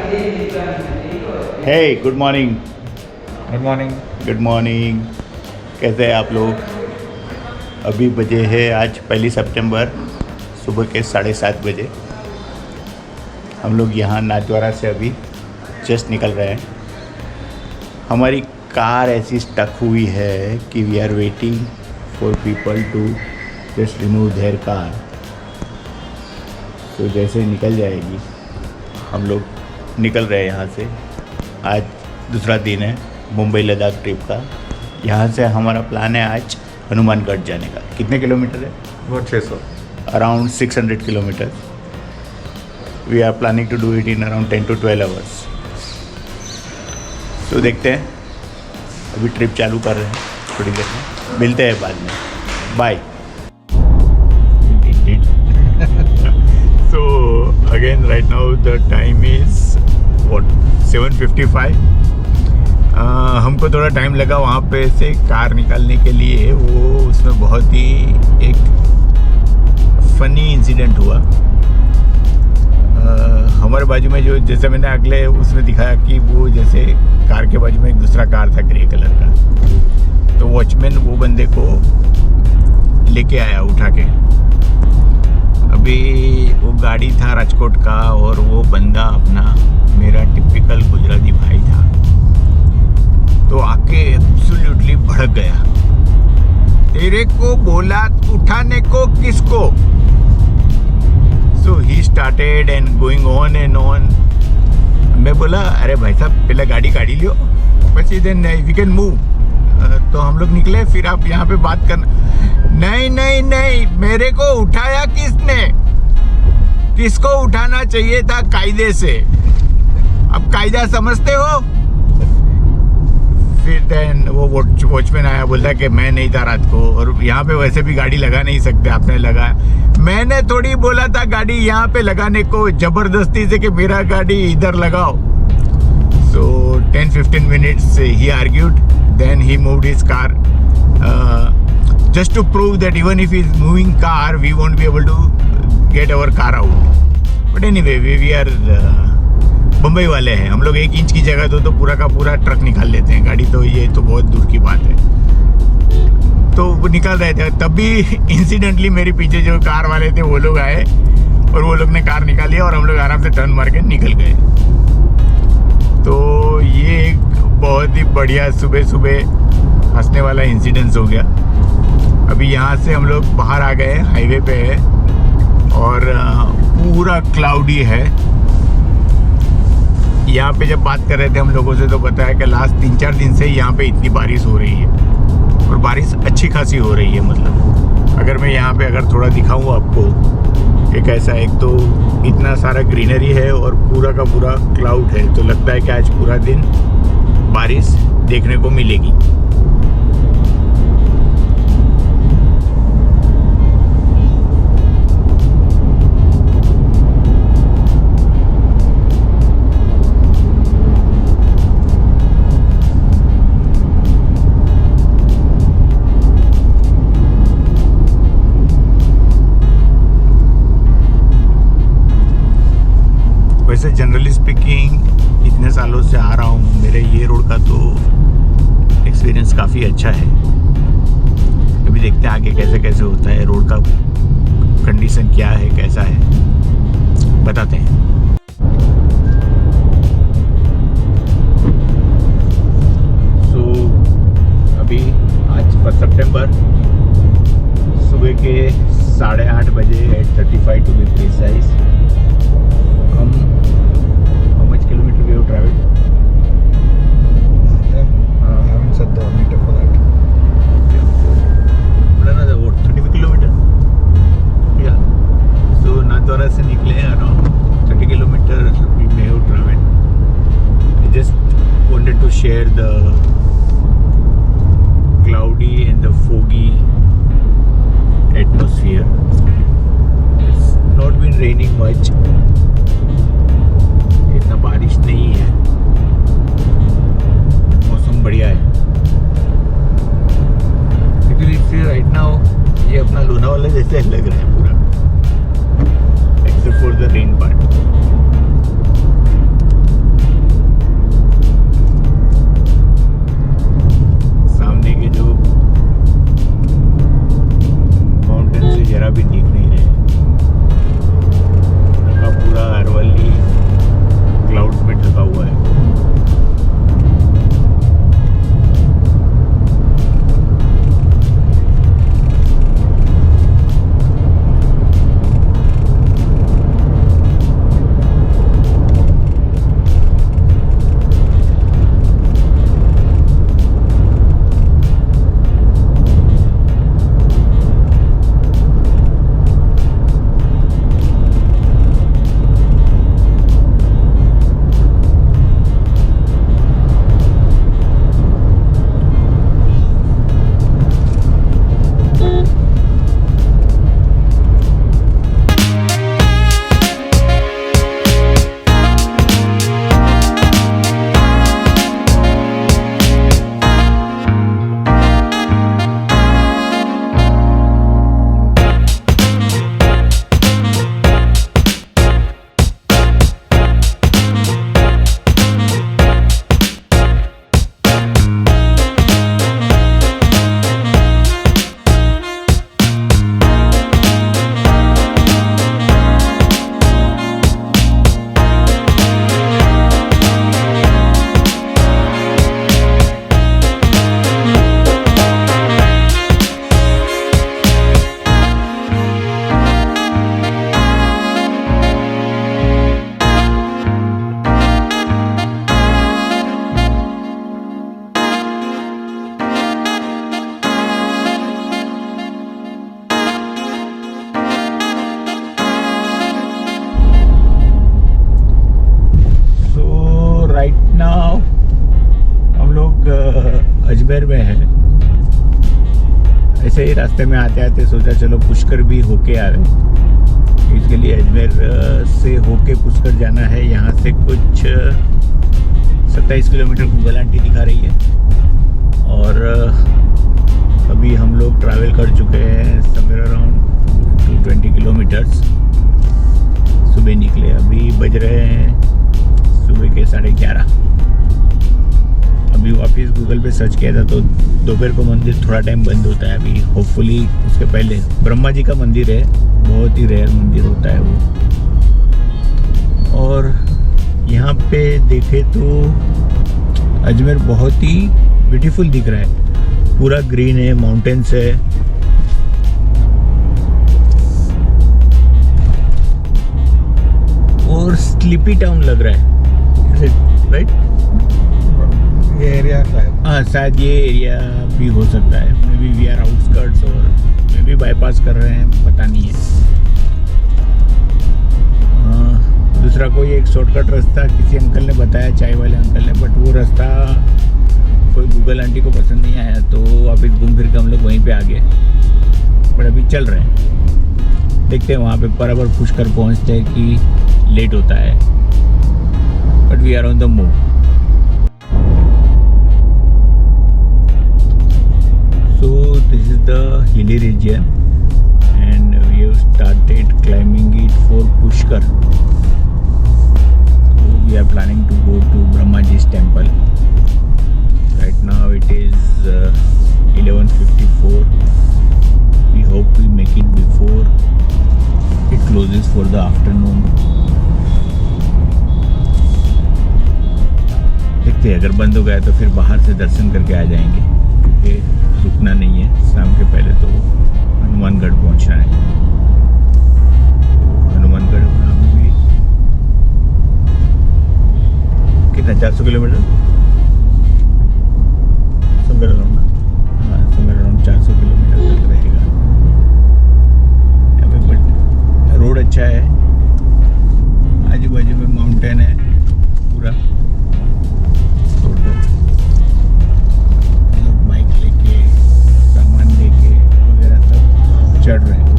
हे good morning. Good morning. Good morning, कैसे हैं आप लोग? अभी बजे है आज 1 सितंबर, सुबह के 7:30 बजे। हम लोग यहाँ नाथद्वारा से अभी जस्ट निकल रहे हैं। हमारी कार ऐसी स्टक हुई है कि we are waiting for people to just remove their car. तो जैसे निकल जाएगी, हम लोग निकल रहे हैं यहाँ से। आज दूसरा दिन है मुंबई लद्दाख ट्रिप का। यहाँ से हमारा प्लान है आज हनुमानगढ़ जाने का। कितने किलोमीटर है? वो 600। Around 600 kilometre. We are planning to do it in around 10 to 12 hours. तो देखते हैं, अभी ट्रिप चालू कर रहे हैं, थोड़ी देर में मिलते हैं बाद में। Bye. So again right now the time is what 7:55। हमको थोड़ा टाइम लगा वहाँ पे से कार निकालने के लिए। वो उसमें बहुत ही एक फनी इंसिडेंट हुआ। हमारे बाजू में जो, जैसे मैंने अगले उसमें दिखाया कि वो जैसे कार के बाजू में एक दूसरा कार था ग्रे कलर का। तो वॉचमैन वो बंदे को लेके आया उठा के। अभी वो गाड़ी था राजकोट का और वो बंदा अपना मेरा टिपिकल गुजराती भाई था। तो आके एब्सोल्युटली भड़क गया। तेरे को बोला उठाने को किसको? So he started and going on and on. मैं बोला अरे भाई साहब पहले गाड़ी काढ़ी लियो, પછી देन वी कैन मूव। तो हम लोग निकले, फिर आप यहाँ पे बात करना। नहीं नहीं नहीं, मेरे को उठाया किसने? किसको उठाना चाहिए था कायदे से? अब कायदा समझते हो? फिर देन वो वॉचमैन आया, बोलता कि मैं नहीं था रात को, और यहाँ पे वैसे भी गाड़ी लगा नहीं सकते, आपने लगाया। मैंने थोड़ी बोला था गाड़ी यहाँ पे लगाने को जबरदस्ती से कि मेरा गाड़ी इधर लगाओ। सो 10-15 minutes he argued, then he moved his car just to prove that even if he's moving car we won't be able to get our car out. But anyway we are Bombay वाले हैं हम लोग। 1 इंच की जगह तो पूरा का पूरा ट्रक निकाल लेते हैं गाड़ी। तो ये तो बहुत दूर की बात है। तो वो निकाल रहे थे, तब भी इंसिडेंटली मेरे पीछे जो कार वाले थे वो लोग आए और वो लोग ने कार निकाली और हम लोग आराम से टर्न मार के निकल गए। तो ये एक बहुत ही बढ़िया सुबह सुबह हंसने वाला इंसिडेंस हो गया। अभी यहाँ से हम लोग बाहर आ गए, हाईवे पे है और पूरा क्लाउडी है। यहाँ पे जब बात कर रहे थे हम लोगों से तो बताया कि लास्ट 3-4 दिन से यहाँ पे इतनी बारिश हो रही है और बारिश अच्छी खासी हो रही है। मतलब अगर मैं यहाँ पे अगर थोड़ा दिखाऊँ आपको, एक ऐसा, एक तो इतना सारा ग्रीनरी है और पूरा का पूरा क्लाउड है। तो लगता है कि आज पूरा दिन बारिश देखने को मिलेगी। वैसे जनरली स्पीकिंग इतने सालों से आ रहा हूँ, मेरे ये रोड का तो एक्सपीरियंस काफ़ी अच्छा है। अभी देखते हैं आगे कैसे कैसे होता है, रोड का कंडीशन क्या है, कैसा है, बताते हैं। सो अभी आज 1 सितंबर सुबह के 8:30 बजे 8:35 टू बी प्रिसाइज। हम how much kilometer we have traveled? I haven't set the meter for that. But another what 35 kilometer? Yeah. So Nathdwara से निकले around 30 kilometer we may have traveled. I just wanted to share the cloudy and the foggy atmosphere. It's not been raining much. इतना बारिश नहीं है, मौसम बढ़िया है। Actually right now ये अपना लोनावाला जैसे लग रहा है पूरा, except for the rain part. Ajmer में है। ऐसे ही रास्ते में आते आते सोचा चलो पुष्कर भी होके आ रहे, इसके लिए अजमेर से होके पुष्कर जाना है। यहाँ से कुछ 27 किलोमीटर गूगल आंटी दिखा रही है, और अभी हम लोग ट्रैवल कर चुके हैं समवेयर अराउंड 220 किलोमीटर्स। सुबह निकले, अभी बज रहे हैं सुबह के 11:30। अभी वापस गूगल पे सर्च किया था तो दोपहर को मंदिर थोड़ा टाइम बंद होता है। अभी होपफुली उसके पहले ब्रह्मा जी का मंदिर है, बहुत ही रेयर मंदिर होता है वो। और यहाँ पे देखे तो अजमेर बहुत ही ब्यूटीफुल दिख रहा है, पूरा ग्रीन है, माउंटेन्स है। और स्लीपी टाउन लग रहा है, राइट? ये एरिया शायद, हाँ शायद ये एरिया भी हो सकता है। Maybe we are outskirts और मे बी बाईपास कर रहे हैं, पता नहीं है। दूसरा कोई एक शॉर्टकट रास्ता किसी अंकल ने बताया, चाय वाले अंकल ने, बट वो रास्ता कोई गूगल आंटी को पसंद नहीं आया, तो वापस घूम फिर के हम लोग वहीं पे आ गए। बट अभी चल रहे हैं, देखते हैं वहाँ पे बराबर पुष्कर पहुँचते हैं कि लेट होता है। But we are on the move. So this is the hilly region and we have started climbing it for Pushkar. So we are planning to go to Brahmaji's temple. Right now it is 11:54. We hope we make it before it closes for the afternoon. देखते हैं, अगर बंद हो गया तो फिर बाहर से दर्शन करके आ जाएंगे, क्योंकि रुकना नहीं है। शाम के पहले तो हनुमानगढ़ पहुंचना है। हनुमानगढ़ भी कितना, 400 किलोमीटर समवेयर अराउंड, हाँ समवेयर अराउंड 400 किलोमीटर तक रहेगा। यहाँ पे बट रोड अच्छा है, आजू बाजू में माउंटेन है पूरा। चढ़ रहे हैं।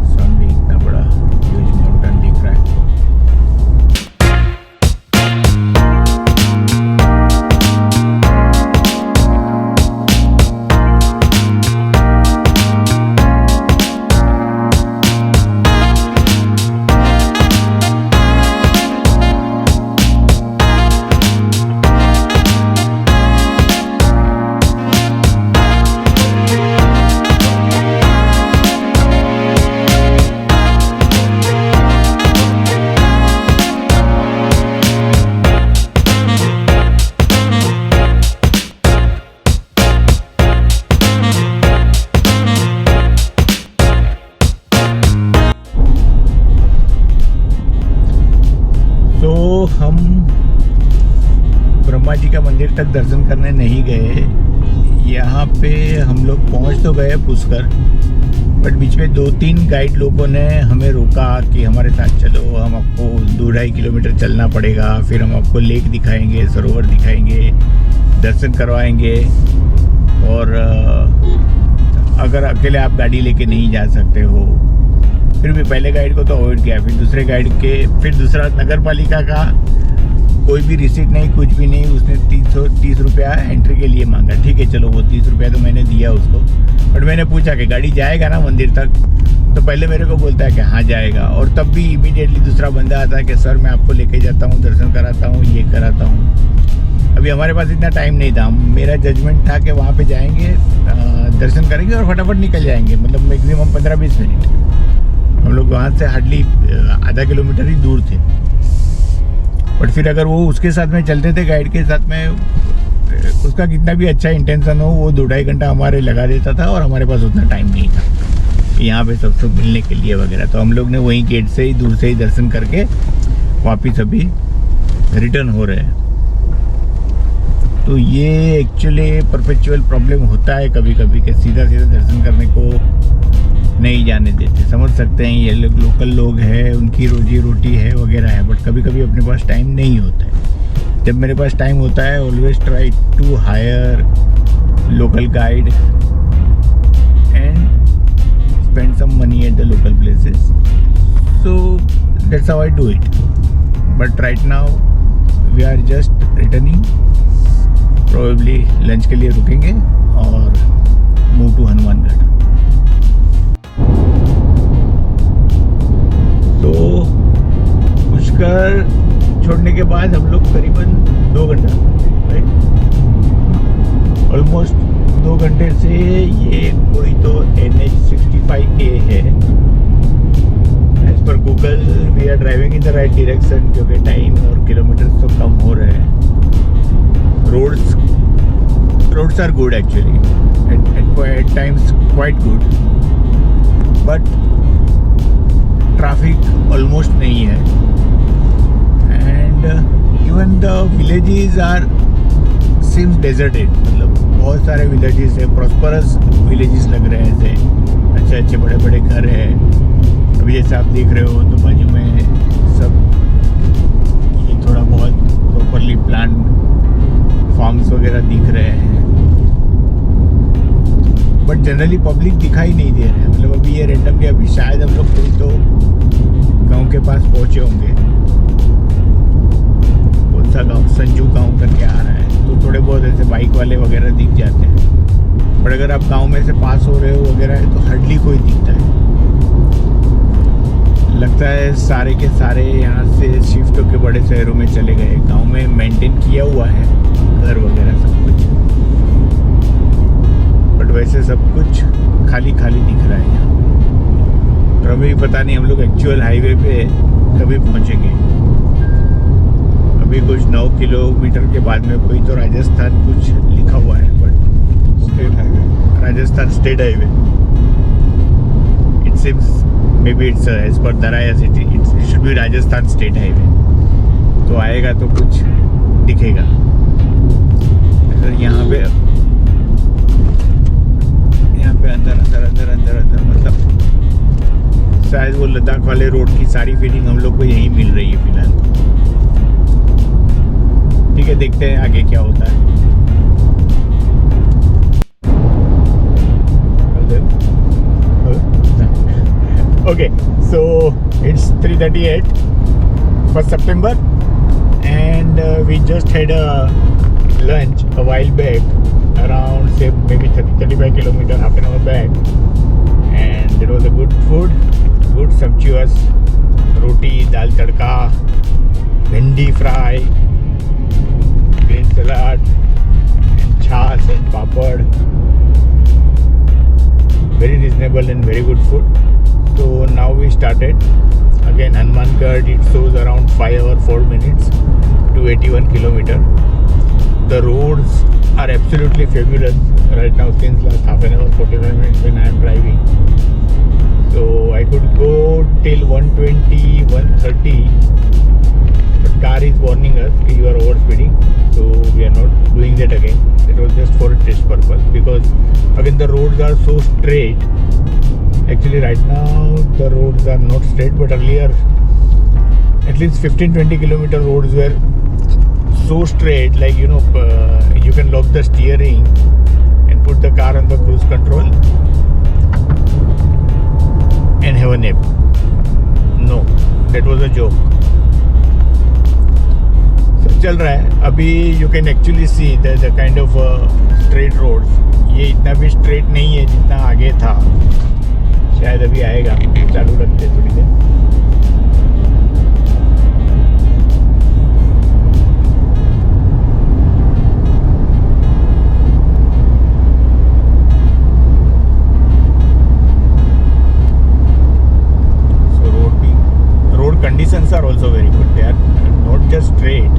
सामने इतना बड़ा ह्यूज माउंटेन दिख रहा है। हम ब्रह्मा जी का मंदिर तक दर्शन करने नहीं गए। यहाँ पे हम लोग पहुँच तो गए पुष्कर, बट बीच में 2-3 गाइड लोगों ने हमें रोका कि हमारे साथ चलो, हम आपको 2-2.5 किलोमीटर चलना पड़ेगा, फिर हम आपको लेक दिखाएंगे, सरोवर दिखाएंगे, दर्शन करवाएंगे, और अगर अकेले आप गाड़ी लेके नहीं जा सकते हो। फिर भी पहले गाइड को तो अवॉइड किया, फिर दूसरे गाइड के, फिर दूसरा नगर पालिका का कोई भी रिसीट नहीं, कुछ भी नहीं। उसने 330 रुपया एंट्री के लिए मांगा। ठीक है चलो, वो 30 रुपया तो मैंने दिया उसको, बट मैंने पूछा कि गाड़ी जाएगा ना मंदिर तक, तो पहले मेरे को बोलता है कि हाँ जाएगा, और तब भी इमीडिएटली दूसरा बंदा आता है कि सर मैं आपको लेके जाता हूँ, दर्शन कराता हूँ, ये कराता हूँ। अभी हमारे पास इतना टाइम नहीं था, मेरा जजमेंट था कि वहाँ पे जाएंगे, दर्शन करेंगे और फटाफट निकल जाएंगे, मतलब मैक्सिमम 15-20 मिनट। हम लोग वहाँ से हार्डली आधा किलोमीटर ही दूर थे, बट फिर अगर वो उसके साथ में चलते थे, गाइड के साथ में, उसका कितना भी अच्छा इंटेंशन हो, वो 2-2.5 घंटा हमारे लगा देता था, और हमारे पास उतना टाइम नहीं था यहाँ पे सबसे मिलने के लिए वगैरह। तो हम लोग ने वहीं गेट से ही, दूर से ही दर्शन करके वापस अभी रिटर्न हो रहे हैं। तो ये एक्चुअली परपेचुअल प्रॉब्लम होता है कभी कभी कि सीधा सीधा दर्शन करने को नहीं जाने देते। समझ सकते हैं ये लोकल लोग हैं, उनकी रोजी रोटी है वगैरह है, बट कभी कभी अपने पास टाइम नहीं होता है। जब मेरे पास टाइम होता है, always try to hire local guide and spend some money at the local places, so that's how I do it. But right now we are just returning, probably lunch के लिए रुकेंगे और move to हनुमानगढ़। तो पुष्कर छोड़ने के बाद हम लोग करीबन 2 घंटा, ऑलमोस्ट 2 घंटे से ये कोई तो NH65A है। As per Google we are driving in the right direction, क्योंकि टाइम और किलोमीटर्स तो कम हो रहे हैं। Roads are good actually, at times quite good, but traffic almost नहीं है। And even the villages are seems deserted, मतलब बहुत सारे विलेजेस है, प्रॉस्परस विलेजेस लग रहे हैं, ऐसे अच्छे अच्छे बड़े बड़े घर हैं। अभी जैसे आप देख रहे हो तो बाजू में सब ये थोड़ा बहुत प्रॉपरली प्लान फार्म्स वगैरह दिख रहे हैं, बट जनरली पब्लिक दिखाई नहीं दे रहे हैं। मतलब अभी ये रेंडमली अभी शायद हम लोग कोई तो गांव के पास पहुंचे होंगे, कौन सा गांव, संजू गांव करके आ रहा है, तो थोड़े बहुत ऐसे बाइक वाले वगैरह दिख जाते हैं। पर अगर आप गांव में से पास हो रहे हो वगैरह है तो हार्डली कोई दिखता है। लगता है सारे के सारे यहाँ से शिफ्ट होकर बड़े शहरों में चले गए। गांव में मेंटेन किया हुआ है घर वगैरह सब कुछ, बट वैसे सब कुछ खाली खाली दिख रहा है यहाँ पे। और अभी पता नहीं हम लोग एक्चुअल हाईवे पे कभी पहुँचेंगे। अभी कुछ 9 किलोमीटर के बाद में कोई तो राजस्थान कुछ लिखा हुआ है, but state highway, Rajasthan state highway. It seems may be it's as per दराया city, it should be Rajasthan state highway. तो आएगा तो कुछ दिखेगा। यहाँ पे अंदर मतलब शायद वो लद्दाख वाले रोड की सारी फीलिंग हम लोग को यहीं मिल रही है फिलहाल। ठीक है, देखते हैं आगे क्या होता है। Okay, so it's 3:38, 1st September, and we just had a lunch a while back, around say maybe 35 kilometer, half an hour back, and it was a good food, good sumptuous roti, dal tadka, bhendi fry, green salad, and chas and papad. Very reasonable and very good food. So now we started again Hanumangarh. It shows around 5 hours 4 minutes to 81 kilometer. The roads are absolutely fabulous right now since last half an hour 45 minutes when I am driving. So I could go till 120 130, but car is warning us that you are over speeding, so we are not doing that again. It was just for a test purpose, because again the roads are so straight. Actually right now the roads are not straight, but earlier at least 15-20 kilometer roads were so straight, like you can lock the steering and put the car on the cruise control and have a nap. No, that was a joke. So चल रहा है अभी। you can actually see the kind of straight roads. ये इतना भी straight नहीं है जितना आगे था, शायद अभी आएगा। चालू रखते थोड़ी देर। So road conditions are also very good. They are not just straight.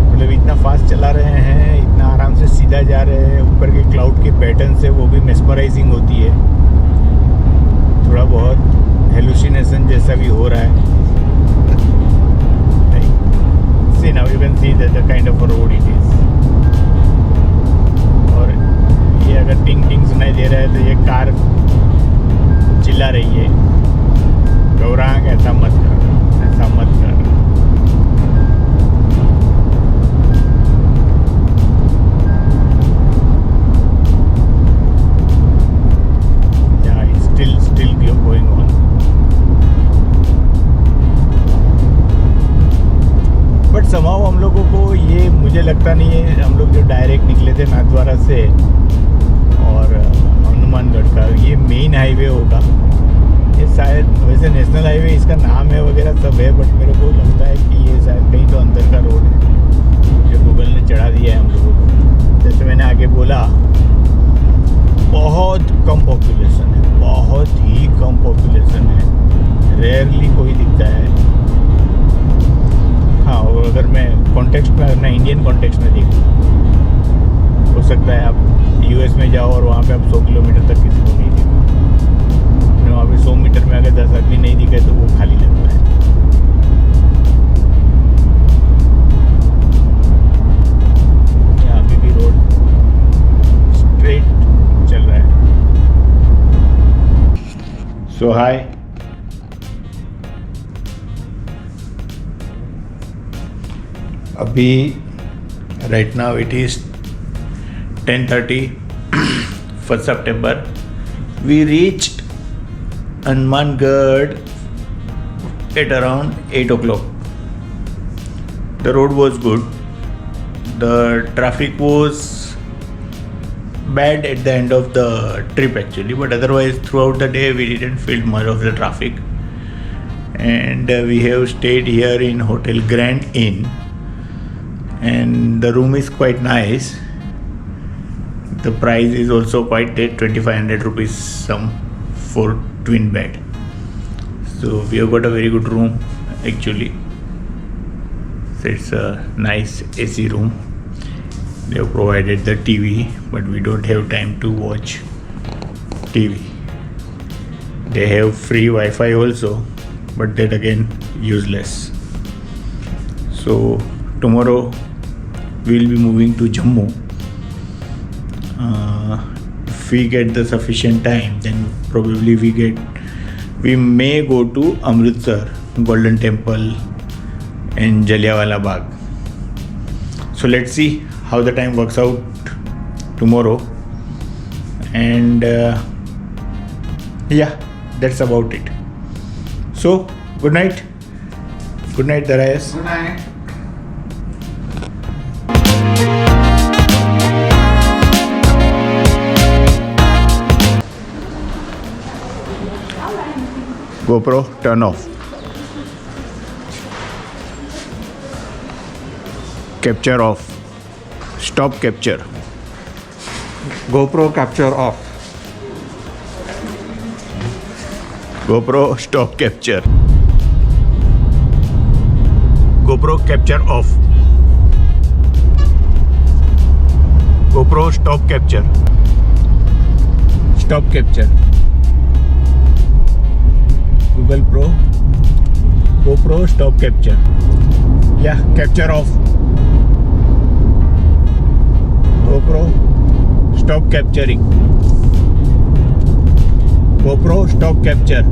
मतलब इतना फास्ट चला रहे हैं, इतना आराम से सीधा जा रहे हैं। ऊपर के क्लाउड के पैटर्न से वो भी मेस्मराइजिंग होती है। थोड़ा बहुत हेलुसिनेशन जैसा भी हो रहा है। See now you can see that the kind of a road it is. और ये अगर टिंग टिंग सुनाई दे रहा है तो ये कार चिल्ला रही है, गौरांग ऐसा मत कर, ऐसा मत कर। Still going on. बट समाव हम लोगों को ये मुझे लगता नहीं है, हम लोग जो डायरेक्ट निकले थे नाथद्वारा से और हनुमानगढ़ का ये मेन हाईवे होगा। ये शायद वैसे नेशनल हाईवे इसका नाम है वगैरह सब है, बट मेरे को लगता है कि ये शायद कहीं तो अंदर का रोड है जो गूगल ने चढ़ा दिया है हम लोगों को। जैसे मैंने आगे बोला, बहुत कम पॉपुलेशन है, बहुत ही कम पॉपुलेशन है, रेयरली कोई दिखता है। हाँ, और अगर मैं कॉन्टेक्स्ट में, अगर मैं इंडियन कॉन्टेक्स्ट में देखूँ, हो सकता है आप यूएस में जाओ और वहाँ पे आप 100 किलोमीटर तक किसी को नहीं देखो। वहाँ पे 100 मीटर में अगर 10 आदमी नहीं दिखे तो वो खाली लगता है। यहाँ पे भी रोड स्ट्रेट चल रहा है। सो हाय, अभी right now it is 10:30 1st September. We reached Hanumangarh at around 8 o'clock. The road was good. The traffic was bad at the end of the trip actually, but otherwise throughout the day we didn't feel much of the traffic. And we have stayed here in Hotel Grand Inn, and the room is quite nice. The price is also quite good, 2500 rupees some for twin bed. So we have got a very good room actually. So it's a nice AC room. They have provided the TV, but we don't have time to watch TV. They have free Wi-Fi also, but that again useless. So tomorrow we'll be moving to Jammu. If we get the sufficient time, then probably we may go to Amritsar, Golden Temple and Jallianwala Bagh. So let's see how the time works out tomorrow. And yeah, that's about it. So good night Darayas. Good night. GoPro turn off. Capture off. Stop capture. GoPro capture off. GoPro stop capture. GoPro capture off. GoPro stop capture. Stop capture. Google Pro. GoPro stop capture. Yeah, capture off. GoPro stop capturing. GoPro stop capture.